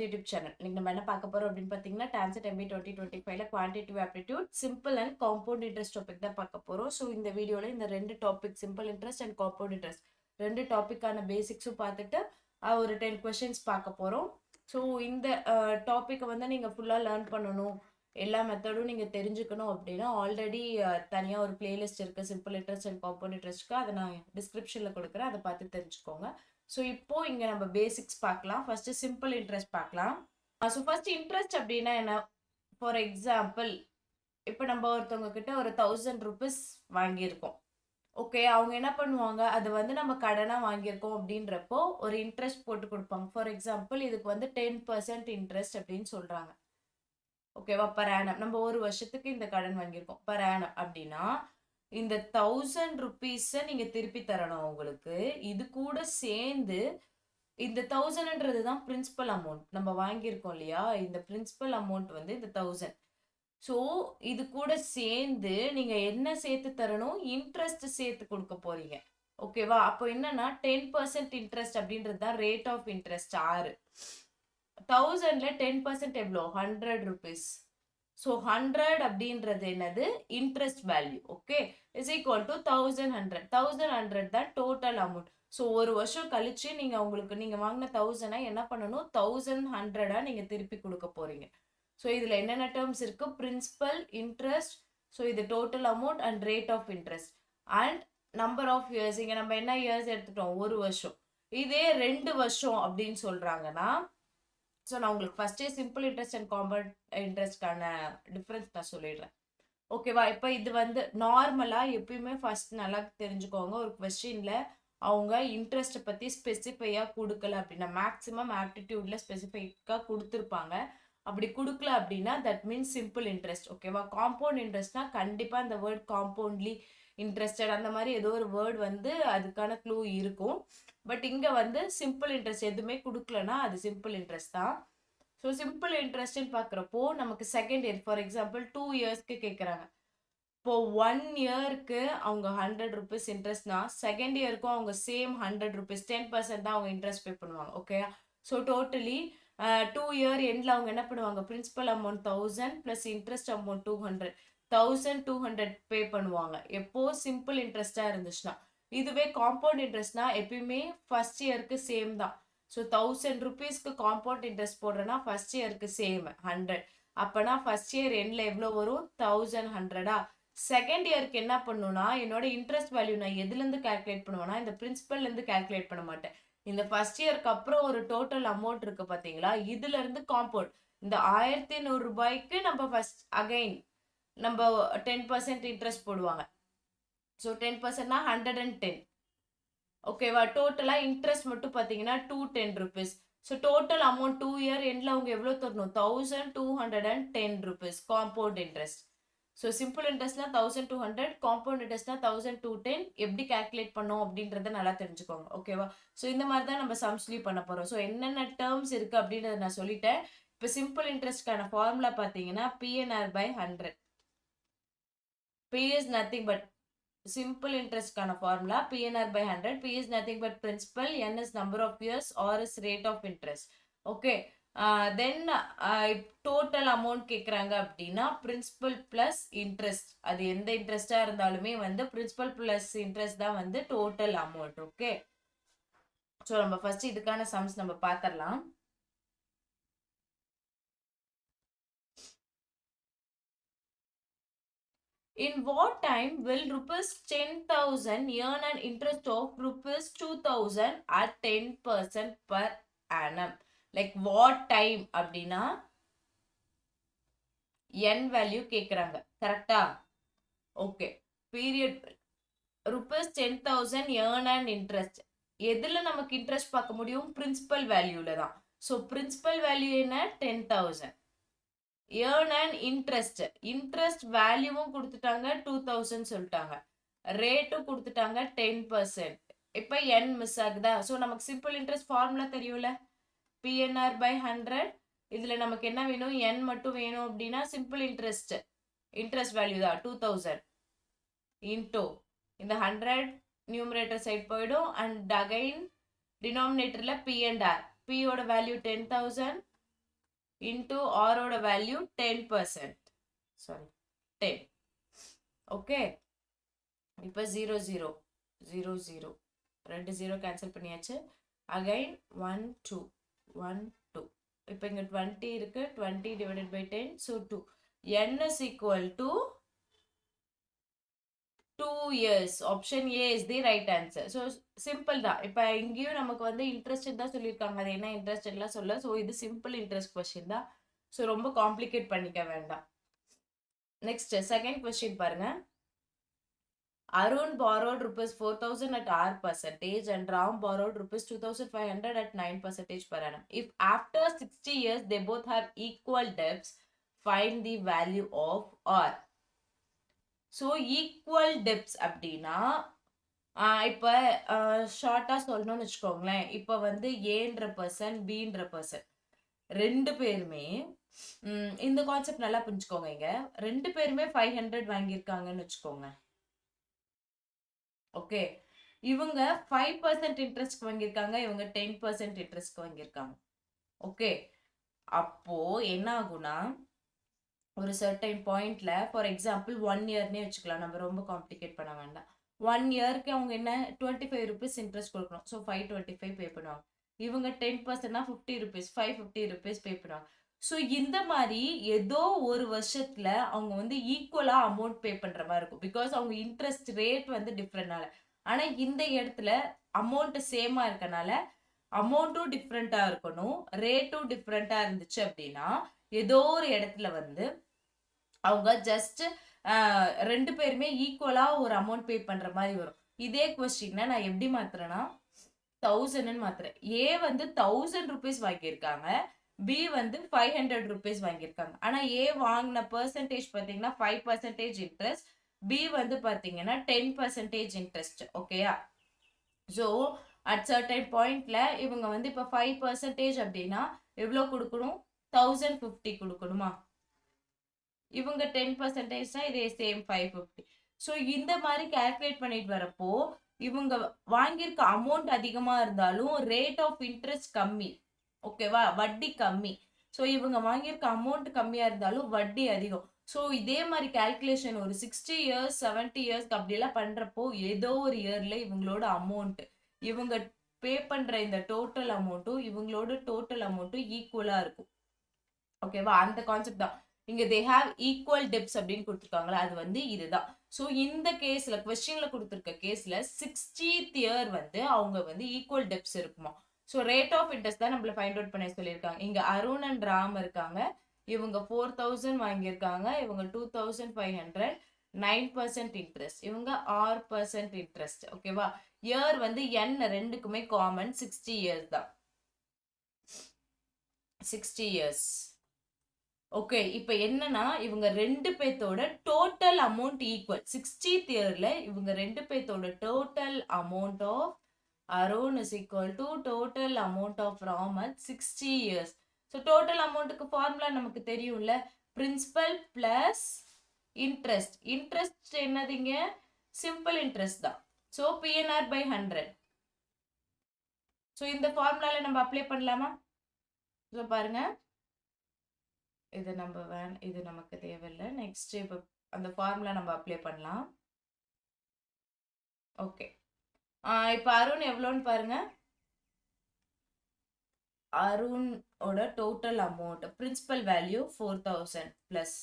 YouTube channel. இன்னைக்கு நம்ம என்ன பார்க்க போறோம் அப்படின்னு பார்த்தீங்கன்னா, டான்செட் MBA 2025ல quantitative aptitude, simple and compound interest topic தான் பார்க்க போறோம். ஸோ இந்த வீடியோல இந்த 2 topic, simple interest and compound interest 2 டாபிக்கான பேசிக்ஸும் பார்த்துட்டு ஒரு 10 கொஸ்டின்ஸ் பார்க்க போறோம். ஸோ இந்த டாப்பிக்கை வந்து நீங்க ஃபுல்லா லேர்ன் பண்ணணும், எல்லா மெத்தடும் நீங்க தெரிஞ்சுக்கணும் அப்படின்னா ஆல்ரெடி தனியா ஒரு பிளேலிஸ்ட் இருக்கு சிம்பிள் இன்ட்ரெஸ்ட் அண்ட் காம்பவுண்ட் இன்ட்ரெஸ்ட்க்கு. அதை நான் டிஸ்கிரிப்ஷன்ல கொடுக்குறேன், அதை பார்த்து தெரிஞ்சுக்கோங்க. ஸோ இப்போ இங்க நம்ம பேசிக்ஸ் பார்க்கலாம். ஃபர்ஸ்ட் சிம்பிள் இன்ட்ரெஸ்ட் பார்க்கலாம். ஸோ ஃபர்ஸ்ட் இன்ட்ரெஸ்ட் அப்படின்னா என்ன? ஃபார் எக்ஸாம்பிள், இப்போ நம்ம ஒருத்தவங்க கிட்ட ஒரு 1000 rupees வாங்கியிருக்கோம். ஓகே, அவங்க என்ன பண்ணுவாங்க, அது வந்து நம்ம கடனா வாங்கியிருக்கோம் அப்படின்றப்போ ஒரு இன்ட்ரெஸ்ட் போட்டு கொடுப்பாங்க. ஃபார் எக்ஸாம்பிள், இதுக்கு வந்து 10% இன்ட்ரெஸ்ட் அப்படின்னு சொல்றாங்க. ஓகேவா? Per annum. நம்ம ஒரு வருஷத்துக்கு இந்த கடன் வாங்கியிருக்கோம் பர் ஆனம் அப்படின்னா இந்த 1000 rupees நீங்க திருப்பி தரணும் உங்களுக்கு. இது கூட சேர்ந்து இந்த 1000ன்றது தான் பிரின்சிபல் அமௌண்ட். நம்ம வாங்கியிருக்கோம் இல்லையா, இந்த பிரின்சிபல் அமௌண்ட் வந்து இந்த 1000. ஸோ இது கூட சேர்ந்து நீங்க என்ன சேர்த்து தரணும், இன்ட்ரெஸ்ட் சேர்த்து கொடுக்க போறீங்க. ஓகேவா? அப்போ என்னன்னா 10% இன்ட்ரெஸ்ட் அப்படின்றது தான் ரேட் ஆஃப் இன்ட்ரெஸ்ட் 6. 1000ல 10% எவ்வளோ? 100 rupees. ஸோ 100 அப்படின்றது என்னது? Interest value. Okay, is equal to 1100. 1100 தான் டோட்டல் அமௌண்ட். ஸோ ஒரு வருஷம் கழிச்சு நீங்க உங்களுக்கு நீங்க வாங்கின 1000 என்ன பண்ணணும், 1100 நீங்க திருப்பி கொடுக்க போறீங்க. ஸோ இதுல என்னென்ன டேர்ம்ஸ் இருக்கு? பிரின்சிபல், இன்ட்ரெஸ்ட், ஸோ இது total amount and rate of interest and number of years. இங்க நம்ம என்ன இயர்ஸ் எடுத்துட்டோம்? ஒரு வருஷம். இதே 2 வருஷம் அப்படின்னு சொல்றாங்கன்னா, ஸோ நான் உங்களுக்கு ஃபர்ஸ்டே சிம்பிள் இன்ட்ரெஸ்ட் அண்ட் காம்பவுண்ட் இன்ட்ரெஸ்ட்கான டிஃப்ரென்ஸ் நான் சொல்லிடுறேன். ஓகேவா? இப்போ இது வந்து நார்மலாக எப்பயுமே ஃபர்ஸ்ட் நல்லா தெரிஞ்சுக்கோங்க, ஒரு கொஸ்டின்ல அவங்க இன்ட்ரெஸ்ட்டை பற்றி ஸ்பெசிஃபையாக கொடுக்கல அப்படின்னா, மேக்ஸிமம் ஆப்டிடியூட்ல ஸ்பெசிஃபைக்காக கொடுத்துருப்பாங்க. அப்படி கொடுக்கல அப்படின்னா தட் மீன்ஸ் சிம்பிள் இன்ட்ரெஸ்ட். ஓகேவா? காம்பவுண்ட் இன்ட்ரெஸ்ட்னா கண்டிப்பாக இந்த வேர்ட் காம்பவுண்ட்லி இன்ட்ரெஸ்டட் அந்த மாதிரி ஏதோ ஒரு வேர்ட் வந்து அதுக்கான க்ளூ இருக்கும். பட் இங்க வந்து சிம்பிள் இன்ட்ரெஸ்ட் எதுவுமே கொடுக்கலன்னா அது சிம்பிள் இன்ட்ரெஸ்ட் தான். ஸோ சிம்பிள் இன்ட்ரெஸ்ட்னு பார்க்குறப்போ நமக்கு செகண்ட் இயர், ஃபார் எக்ஸாம்பிள் 2 இயர்ஸ்க்கு கேட்குறாங்க. இப்போ 1 இயருக்கு அவங்க 100 rupees இன்ட்ரெஸ்ட்னா செகண்ட் இயருக்கும் அவங்க சேம் 100 rupees 10% தான் அவங்க இன்ட்ரெஸ்ட் பே பண்ணுவாங்க. ஓகே, ஸோ டோட்டலி 2 இயர் எண்டில் அவங்க என்ன பண்ணுவாங்க, principal amount 1000 plus interest amount 200, 1200 pay பண்ணுவாங்க. எப்போ சிம்பிள் இன்ட்ரெஸ்டாக இருந்துச்சுன்னா. இதுவே காம்பவுண்ட் இன்ட்ரெஸ்ட்னா எப்பயுமே ஃபர்ஸ்ட் இயருக்கு சேம் தான். ஸோ 1000 rupeesக்கு காம்பவுண்ட் இன்ட்ரெஸ்ட் போடுறேன்னா ஃபர்ஸ்ட் இயருக்கு சேம் 100. அப்போனா ஃபர்ஸ்ட் இயர் எண்டில் எவ்வளோ வரும்? 1100. செகண்ட் இயருக்கு என்ன பண்ணுன்னா, என்னோட இன்ட்ரெஸ்ட் வேல்யூ நான் எதுலேருந்து கால்குலேட் பண்ணுவேன்னா இந்த பிரின்சிபல்லேருந்து கால்குலேட் பண்ண மாட்டேன். இந்த ஃபர்ஸ்ட் இயருக்கு அப்புறம் ஒரு டோட்டல் அமௌண்ட் இருக்கு பார்த்தீங்களா, இதுல இருந்து காம்பவுண்ட் இந்த 1100 ரூபாய்க்கு நம்ம ஃபர்ஸ்ட் அகைன் நம்ம 10% இன்ட்ரெஸ்ட் போடுவாங்க. ஸோ 10%னா 110. ஓகேவா? டோட்டலா இன்ட்ரெஸ்ட் மட்டும் பார்த்தீங்கன்னா 210 rupees. So total amount 2 year எண்டில் அவங்க எவ்வளோ தரணும்? 1210 rupees compound interest. So simple இன்ட்ரெஸ்ட்னா 1200, காம்பவுண்ட் இன்ட்ரெஸ்ட்னா 1210. எப்படி கால்குலேட் பண்ணோம் அப்படின்றத நல்லா தெரிஞ்சுக்கோங்க. ஓகேவா? ஸோ இந்த மாதிரி தான் நம்ம சம்ஸ்லயும் பண்ண போறோம். ஸோ என்னென்ன டேர்ம்ஸ் இருக்கு அப்படின்றத நான் சொல்லிட்டேன். இப்போ சிம்பிள் இன்ட்ரெஸ்ட்கான ஃபார்முலா பார்த்தீங்கன்னா PNR/100. P is nothing but simple interest கான formula PNR/100. P is nothing but principal, N is number of years, R is rate of interest. Okay, then total amount கேக்குறாங்க அப்படின்னா principal plus interest. அது எந்த இன்ட்ரெஸ்டா இருந்தாலுமே வந்து principal plus interest தான் வந்து total amount. ஓகே, ஸோ நம்ம ஃபர்ஸ்ட் இதுக்கான சம்ஸ் நம்ம பார்த்துடலாம். In what time will rupees 10,000 earn an interest of rupees 2,000 at 10% per annum? Like what time அப்படின்னா n வேல்யூ கேட்குறாங்க. கரெக்டா? Okay, period rupees 10,000 earn an interest. எதுல நமக்கு இன்ட்ரெஸ்ட் பார்க்க முடியும்? பிரின்சிபல் வேல்யூல தான். ஸோ பிரின்சிபல் வேல்யூ என்ன? 10,000. earn an interest. இன்ட்ரெஸ்ட் வேல்யூவும் கொடுத்துட்டாங்க, 2000 சொல்லிட்டாங்க. ரேட்டும் கொடுத்துட்டாங்க 10%. இப்போ n மிஸ் ஆகுதா? ஸோ நமக்கு சிம்பிள் இன்ட்ரெஸ்ட் ஃபார்முலா தெரியும்ல, PNR/100. இதுல நமக்கு என்ன வேணும்? n மட்டும் வேணும் அப்படின்னா சிம்பிள் இன்ட்ரெஸ்ட் வேல்யூ தான் 2000 இன்டூ இந்த 100 நியூமரேட்டர் சைட் போயிடும் அண்ட் அகைன் டினாமினேட்டர்ல P and R. P ஓட வேல்யூ 10,000, into r ஓட வேல்யூ 10%. சாரி 10. ஓகே, இப்போ 0 0 0 0 ரெண்டு 0 கேன்சல் பண்ணியாச்சு. அகைன் 1 2 1 2. இப்போ இங்கே 20 இருக்கு, 20 divided by 10, so 2. n is equal to 2 years. Option A is the right answer. So simple தான். இப்போ இங்கேயும் நமக்கு வந்து இன்ட்ரெஸ்ட் தான் சொல்லியிருக்காங்க, அது என்ன இன்ட்ரெஸ்ட்லாம் சொல்ல. ஸோ இது சிம்பிள் இன்ட்ரெஸ்ட் கொஸ்டின் தான். ஸோ ரொம்ப காம்ப்ளிகேட் பண்ணிக்க வேண்டாம். நெக்ஸ்ட் செகண்ட் கொஸ்டின் பாருங்க. Arun borrowed rupees 4,000 at R percentage and Ram borrowed rupees 2,500 at 9% per annum. If after 60 years they both have equal debts, find the value of R. So equal debts அப்படின்னா இப்போ ஷார்ட்டாக சொல்லணும்னு வச்சுக்கோங்களேன். இப்போ வந்து ஏன்ற person பின்ற person ரெண்டு பேருமே இந்த கான்செப்ட் நல்லா புரிஞ்சுக்கோங்க. இங்க ரெண்டு பேருமே 500 வாங்கியிருக்காங்கன்னு வச்சுக்கோங்க. ஓகே, இவங்க 5% இன்ட்ரெஸ்ட்க்கு வாங்கியிருக்காங்க, இவங்க 10% இன்ட்ரெஸ்ட்க்கு வாங்கியிருக்காங்க. ஓகே, அப்போ என்ன ஆகும்னா ஒரு சர்டைன் பாயிண்ட்ல, ஃபார் எக்ஸாம்பிள் 1 இயர்னே வச்சுக்கலாம், நம்ம ரொம்ப காம்ப்ளிகேட் பண்ண வேண்டாம். 1 இயருக்கு அவங்க என்ன 25 rupees இன்ட்ரெஸ்ட் கொடுக்கணும். ஸோ 525 பே பண்ணுவாங்க. இவங்க 10%னா 50 rupees, 550 rupees பே பண்ணுவாங்க. ஸோ இந்த மாதிரி ஏதோ ஒரு வருஷத்துல அவங்க வந்து ஈக்குவலா அமௌண்ட் பே பண்ற மாதிரி இருக்கும். பிகாஸ் அவங்க இன்ட்ரெஸ்ட் ரேட் வந்து டிஃப்ரெண்ட்னால. ஆனா இந்த இடத்துல அமௌண்ட் சேமா இருக்கனால அமௌண்ட்டும் டிஃப்ரெண்டா இருக்கணும், ரேட்டும் டிஃப்ரெண்டா இருந்துச்சு அப்படின்னா ஏதோ ஒரு இடத்துல வந்து அவங்க ஜஸ்ட் ரெண்டு பேருமே ஈக்குவலா ஒரு அமௌண்ட் பே பண்ற மாதிரி வரும். இதே கொஸ்டின் நான் எப்படி மாத்துறேன்னா 1000 மாத்துறேன். ஏ வந்து 1000 rupees வாங்கியிருக்காங்க, பி வந்து 500 rupees வாங்கியிருக்காங்க. ஆனா ஏ வாங்கின பெர்சன்டேஜ் பாத்தீங்கன்னா 5% இன்ட்ரெஸ்ட், பி வந்து பாத்தீங்கன்னா 10% இன்ட்ரெஸ்ட். ஓகேயா? ஸோ அட் சர்டைன் பாயிண்ட்ல இவங்க வந்து இப்போ 5% அப்படின்னா எவ்வளோ கொடுக்கணும்? 1050 கொடுக்கணுமா? இவங்க 10%னா இதே சேம் 550. ஸோ இந்த மாதிரி கால்குலேட் பண்ணிட்டு வரப்போ இவங்க வாங்கியிருக்க அமௌண்ட் அதிகமா இருந்தாலும் ரேட் ஆஃப் இன்ட்ரெஸ்ட் கம்மி. ஓகேவா? வட்டி கம்மி. ஸோ இவங்க வாங்கியிருக்க அமௌண்ட் கம்மியா இருந்தாலும் வட்டி அதிகம். ஸோ இதே மாதிரி கால்குலேஷன் ஒரு 60 years 70 years அப்படியெல்லாம் பண்றப்போ ஏதோ ஒரு இயர்ல இவங்களோட அமௌண்ட், இவங்க பே பண்ற இந்த டோட்டல் அமௌண்ட்டும் இவங்களோட டோட்டல் அமௌண்ட்டும் ஈக்குவலா இருக்கும். ஓகேவா? அந்த கான்செப்ட் தான் இங்க தே ஹேவ் ஈக்குவல் டெப்ஸ் அப்படின்னு கொடுத்துருக்காங்களா, அது வந்து இதுதான். ஸோ இந்த கேஸ்ல கொஸ்டின்ல கொடுத்துருக்க கேஸ்ல 60th year வந்து அவங்க வந்து ஈக்குவல் டெப்ஸ் இருக்குமா. ஸோ ரேட் ஆஃப் இன்ட்ரெஸ்ட் தான் நம்மள ஃபைண்ட் அவுட் பண்ண சொல்லியிருக்காங்க. இங்க அருண் அண்ட் ராம் இருக்காங்க, இவங்க 4000 வாங்கியிருக்காங்க, இவங்க 2500, 9% இன்ட்ரெஸ்ட், இவங்க 6% இன்ட்ரெஸ்ட். ஓகேவா? இயர் வந்து n ரெண்டுக்குமே காமன் 60 years தான். 60 years. ஓகே, இப்போ என்னன்னா இவங்க ரெண்டு பேத்தோட டோட்டல் அமௌண்ட் ஈக்குவல். 60th yearல இவங்க ரெண்டு பேத்தோட total amount of Arun is equal to total amount of Ram at 60 years. So total அமௌண்ட்டுக்கு ஃபார்முலா நமக்கு தெரியும்ல, பிரின்சிபல் பிளஸ் இன்ட்ரெஸ்ட். இன்ட்ரெஸ்ட் என்னதுங்க? சிம்பிள் இன்ட்ரெஸ்ட் தான். So PNR by 100. ஸோ இந்த ஃபார்முலால நம்ம அப்ளை பண்ணலாமா? ஸோ பாருங்க, இது நம்ம இது நமக்கு தேவையில்லை. நெக்ஸ்ட் இப்போ அந்த ஃபார்முலா நம்ம அப்ளை பண்ணலாம். ஓகே, இப்போ அருண் எவ்வளோன்னு பாருங்க. அருணோட total amount principal value 4000 plus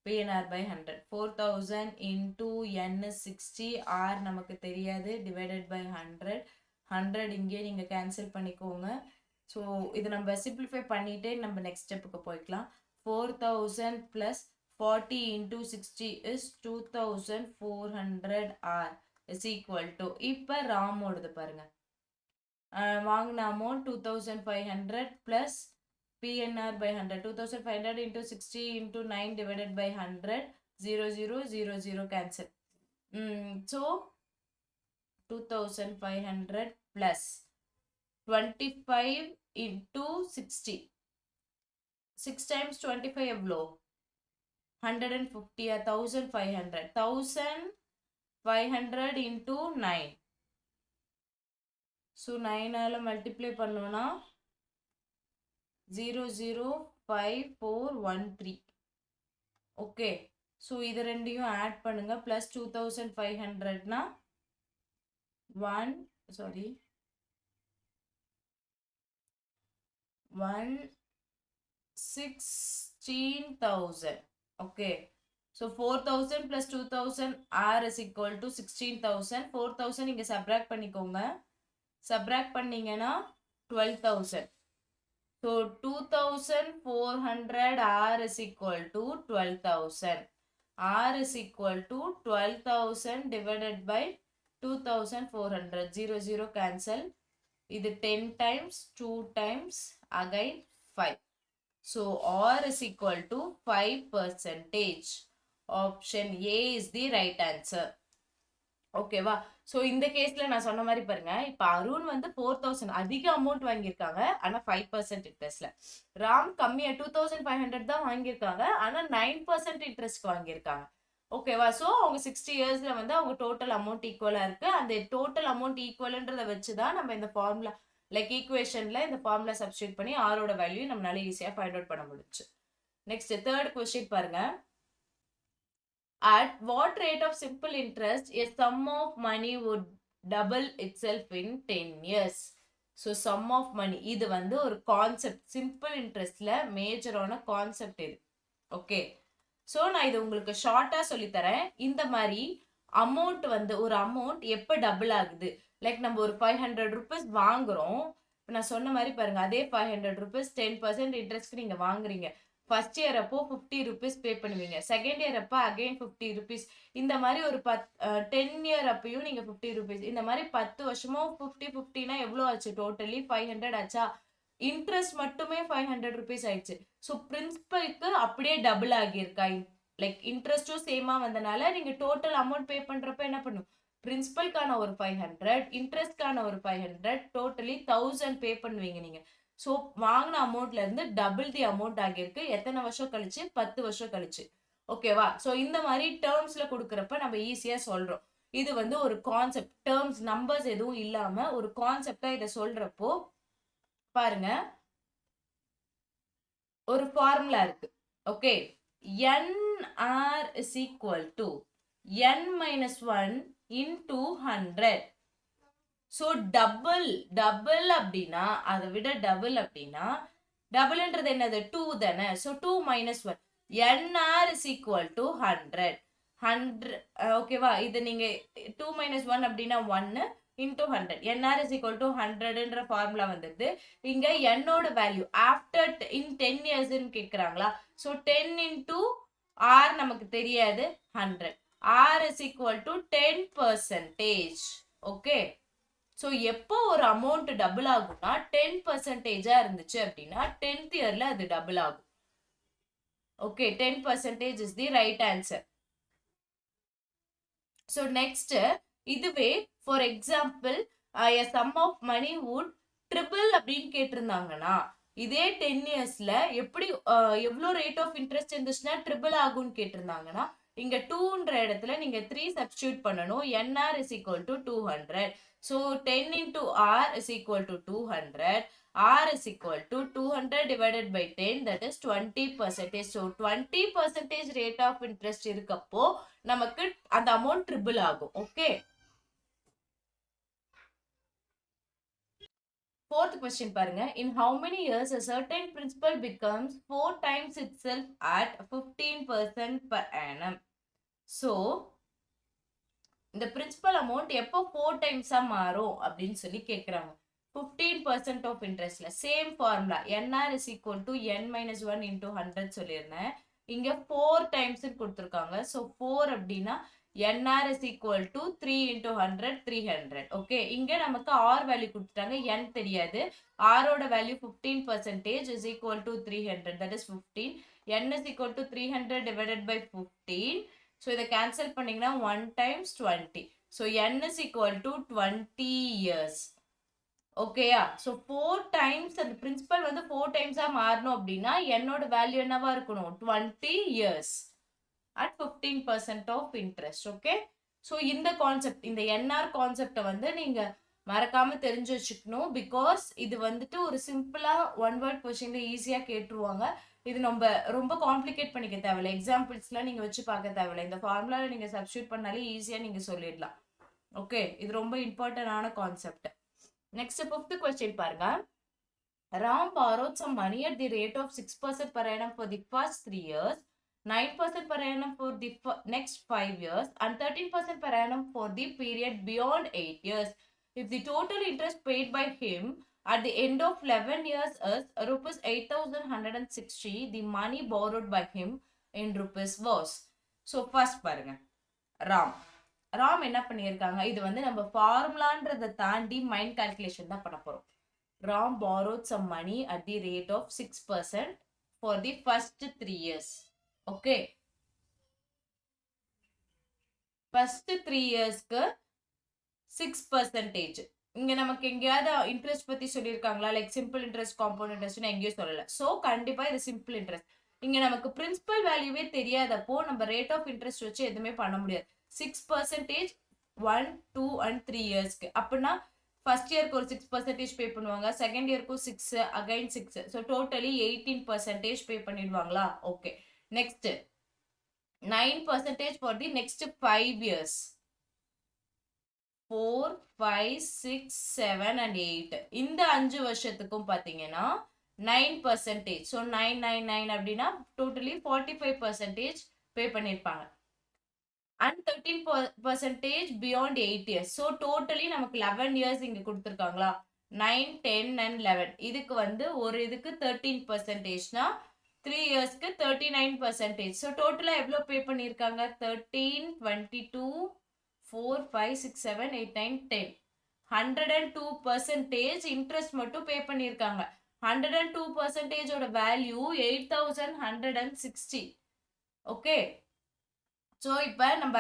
PNR by 100. 4000 into n 60, R நமக்கு தெரியாது, டிவைடட் பை 100. 100 இங்கே நீங்கள் கேன்சல் பண்ணிக்கோங்க. ஸோ இது நம்ம சிம்பிளிஃபை பண்ணிட்டு நம்ம நெக்ஸ்ட் ஸ்டெப்புக்கு போய்க்கலாம். 4000 plus 40 into 60 is 2400 R is equal to, இப்போ ராமோடது பாருங்க, வாங்கின amount 2500 plus PNR by 100. 2500 into 60 into 9 divided by 100. 0 0 0 0 cancel. So 2500 plus 25 into 60. 6 times 25 எவ்வளோ? 150. 1500. 1500 into 9. ஸோ 9ஆல் மல்டிப்ளை பண்ணோன்னா 0 0 5413. ஓகே, ஸோ இது ரெண்டையும் ஆட் பண்ணுங்க. Plus 2500னா 116,000. Okay, so 4,000 plus 2,000 r is equal to 16,000. 4,000 இங்க subtract பண்ணிக்கோங்க. subtract பண்ணீங்கன்னா 12,000. so 2,400 r is equal to 12,000. r is equal to 12,000 divided by 2,400. 0 0 cancel. இது 10 times 2 times again 5. So R is equal to 5%. Option A is the right answer. ஓகேவா? So இந்த கேஸ்ல நான் சொன்ன மாதிரி பாருங்க, இப்போ அருண் வந்து 4,000 அதிக அமௌண்ட் வாங்கியிருக்காங்க, ஆனால் 5% இன்ட்ரெஸ்ட்ல. ராம் கம்மியா 2,500 தான் வாங்கியிருக்காங்க, ஆனால் 9% இன்ட்ரெஸ்ட் வாங்கியிருக்காங்க. ஓகேவா? ஸோ அவங்க 60 இயர்ஸ்ல வந்து அவங்க டோட்டல் அமௌண்ட் ஈக்குவலா இருக்கு. அந்த டோட்டல் அமௌண்ட் ஈக்குவல்ன்றதை வச்சுதான் நம்ம இந்த ஃபார்முலா லைக் ஈக்குவேஷன்ல இந்த ஃபார்முலா சப்ஸ்டியூட் பண்ணி ஆரோட வேல்யூ நம்மளால ஈஸியா ஃபைண்ட் அவுட் பண்ண முடிச்சு. நெக்ஸ்ட் தேர்ட் கொஸ்டின் பாருங்க. At what rate of simple interest a sum of money would double itself in 10 years? So sum of money இது வந்து ஒரு கான்செப்ட், சிம்பிள் இன்ட்ரெஸ்ட்ல மேஜரான கான்செப்ட் இது. ஓகே, ஸோ நான் இது உங்களுக்கு ஷார்ட்டா சொல்லித்தரேன். இந்த மாதிரி அமௌண்ட் வந்து ஒரு அமௌண்ட் எப்போ டபுள் ஆகுது, லைக் நம்ம ஒரு 500 rupees வாங்குறோம். இப்போ நான் சொன்ன மாதிரி பாருங்க, அதே 500 rupees 10% இன்ட்ரெஸ்ட்க்கு நீங்க வாங்குறீங்க. ஃபர்ஸ்ட் இயர் அப்போ 50 rupees பே பண்ணுவீங்க, செகண்ட் இயர் அப்போ அகைன் 50 rupees. இந்த மாதிரி ஒரு 10 year அப்பயும் நீங்க 50 rupees. இந்த மாதிரி 10 வருஷமும் 50-50னா எவ்வளோ ஆச்சு? டோட்டலி 500 ஆச்சா? இன்ட்ரெஸ்ட் மட்டுமே 500 rupees ஆயிடுச்சு. ஸோ பிரின்சிபலுக்கு அப்படியே டபுள் ஆகியிருக்கா? லைக் இன்ட்ரெஸ்டும் சேமா வந்தனால நீங்க டோட்டல் அமௌண்ட் பே பண்றப்ப என்ன பண்ணும்? பிரின்சிபல்கான ஒரு 500, இன்ட்ரெஸ்ட்கான ஒரு 500, டோட்டலி 1000 பே பண்ணுவீங்க நீங்க. ஸோ வாங்கின அமௌண்ட்ல இருந்து டபுள் தி அமௌண்ட் ஆகியிருக்கு. எத்தனை வருஷம் கழிச்சு? 10 வருஷம் கழிச்சு. ஓகேவா? ஸோ இந்த மாதிரி டேர்ம்ஸ்ல கொடுக்குறப்ப நம்ம ஈஸியா சொல்றோம். இது வந்து ஒரு கான்செப்ட், டேர்ம்ஸ் நம்பர்ஸ் எதுவும் இல்லாம ஒரு கான்செப்டா இதை சொல்றப்போ பாருங்க, ஒரு ஃபார்முலா இருக்கு. Okay, NR is equal to N minus 1 into 100. So double அப்படின்னா, அதை விட டபுள் அப்படின்னா, டபுள்ன்றது என்னது? 2 தானே. So 2 minus 1. NR is equal to 100. ஓகேவா? இது நீங்க 2 minus 1 அப்படின்னா 1 into 100. NR is equal to 100ன்ற ஃபார்முலா வந்துடுது. இங்க என்னோட வேல்யூ ஆஃப்டர் இன் 10 years கேட்குறாங்களா? ஸோ 10 into R நமக்கு தெரியாது, 100. R is equal to 10%. Okay, so எப்போ ஒரு அமௌண்ட் டபுள் ஆகும்னா 10% இருந்துச்சு அப்படின்னா 10th இயர்ல அது டபுள் ஆகும். Okay, 10% is the right answer. So next, இதுவே for example a sum of money would triple அப்படின்னு கேட்டிருந்தாங்கன்னா, இதே 10 yearsல எப்படி எவ்வளோ ரேட் ஆஃப் இன்ட்ரெஸ்ட் இருந்துச்சுன்னா ட்ரிபிள் ஆகும்னு கேட்டிருந்தாங்கன்னா, இங்க 2ன்ற இடத்துல நீங்க 3 சப்ஸ்டியூட் பண்ணணும். NR is equal to 200. So 10 into R is equal to 200. R is equal to 200 divided by 10, that is 20%. So 20% rate of interest இருக்கப்போ நமக்கு அந்த அமௌண்ட் ட்ரிபிள் ஆகும். ஓகே, fourth question பாருங்க. In how many years a certain principal becomes 4 times itself at 15% per annum? So இந்த principal amount எப்போ 4 டைம்ஸா மாறும் அப்படின்னு சொல்லி கேட்குறாங்க. 15% ஆஃப் இன்ட்ரெஸ்ட்ல same formula NR is equal to N minus 1 into 100 சொல்லியிருந்தேன். இங்க 4 டைம்ஸ் கொடுத்துருக்காங்க. ஸோ 4 அப்படின்னா NR is equal to 3 into 100, 300. Okay, இங்க நமக்கு R வேல்யூ கொடுத்துட்டாங்க, N தெரியாது. R ஓட value 15% is equal to 300, that is 15. N is equal to 300 divided by 15. So இதை கேன்சல் பண்ணீங்கன்னா 1 times 20. So N is equal to 20 years. ஓகேயா? So 4 times அந்த principal வந்து 4 டைம்ஸா மாறணும் அப்படின்னா என்னோட வேல்யூ என்னவா இருக்கணும்? 20 years at 15% of interest. Okay, so இந்த கான்செப்ட், இந்த NR கான்செப்டை வந்து நீங்க மறக்காம தெரிஞ்சு வச்சுக்கணும். பிகாஸ் இது வந்துட்டு ஒரு சிம்பிளா ஒன் வேர்ட் கொஸ்டின்ல ஈஸியா கேட்டுருவாங்க. இது நம்ம ரொம்ப காம்ப்ளிகேட் பண்ணிக்க தேவையில்ல. எக்ஸாம்பிள்ஸ்லாம் நீங்க வச்சு பார்க்க தேவையில்ல. இந்த ஃபார்முலால நீங்க சப்ஸ்டியூட் பண்ணாலே ஈஸியா நீங்க சொல்லிடலாம். ஓகே, இது ரொம்ப இம்பார்ட்டன்டான கான்செப்ட். நெக்ஸ்ட் 5th கொஸ்டின் பாருங்க. Ram borrowed some money at the rate of 6% per annum for the first 3 years, 9% per annum for the next 5 years, and 13% per annum for the period beyond 8 years. If the total interest paid by him at the end of 11 years is rupees 8,160, the money borrowed by him in rupees was. So first பாருங்க, ராம் என்ன பண்ணியிருக்காங்க, இது வந்து நம்ம ஃபார்முலான்றதை தாண்டி mind calculation தான் பண்ண போறோம். Ram borrowed some money at the rate of 6% for the first 3 years. Okay. First 3 yearsக்கு 6%. இங்க நமக்கு எங்கேயாவது இன்ட்ரெஸ்ட் பத்தி சொல்லியிருக்காங்களா? லைக் சிம்பிள் இன்ட்ரெஸ்ட், காம்பவுண்ட் இன்ட்ரெஸ்ட்னு எங்கேயும் சொல்லல. ஸோ கண்டிப்பா இது சிம்பிள் இன்ட்ரெஸ்ட். இங்க நமக்கு பிரின்சிபல் வேல்யூவே தெரியாதப்போ நம்ம ரேட் ஆஃப் இன்ட்ரெஸ்ட் வச்சு எதுவுமே பண்ண முடியாது. 6% 1, 2 and 3 இயர்ஸ்க்கு. அப்படின்னா ஃபர்ஸ்ட் இயருக்கு ஒரு 6% பே பண்ணுவாங்க, செகண்ட் இயருக்கும் 6, அகைன் 6. ஸோ டோட்டலி 18% பே பண்ணிடுவாங்களா? Okay. Next 9% for the next 5 years. 4, 5, 6, 7 and 8. இந்த 5 வருஷத்துக்கும் பார்த்தீங்கன்னா 9%. ஸோ 999 அப்படின்னா டோட்டலி 45% பே பண்ணியிருப்பாங்க. And 13% beyond 8 years. So totally நமக்கு 11 years இங்க கொடுத்திருக்காங்களா? 9, 10 and 11. இதுக்கு வந்து ஒரு இதுக்கு 13%னா 3 yearsக்கு 39%. So total எவ்வளவு பே பண்ணியிருக்காங்க? 13, 22, 4, 5, 6, 7, 8, 9, 10. 102% இன்ட்ரெஸ்ட் மட்டும் பே பண்ணியிருக்காங்க. 102% ஓட வேல்யூ 8,160. ஓகே. ஸோ இப்போ நம்ம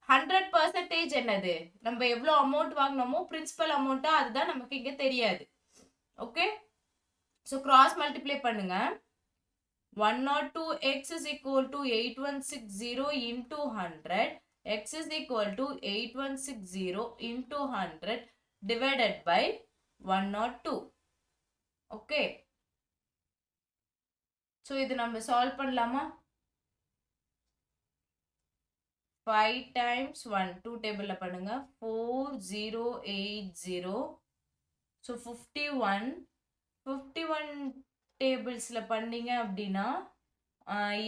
100% என்னது, நம்ம எவ்வளோ அமௌண்ட் வாங்கினோமோ பிரின்சிபல் அமௌண்ட்டா, அதுதான் நமக்கு இங்கே தெரியாது. ஓகே. ஸோ கிராஸ் மல்டிப்ளை பண்ணுங்க. 102x is equal to 8160 into 100. X is equal to 8160 into 100 divided by 102. Okay. So இது நம்ம சால்வ் பண்ணலாமா? 5 times 1, 2 டேபிள்ல பண்ணுங்க. 4080. ஸோ 51 டேபிள்ஸ்ல பண்ணீங்க அப்படின்னா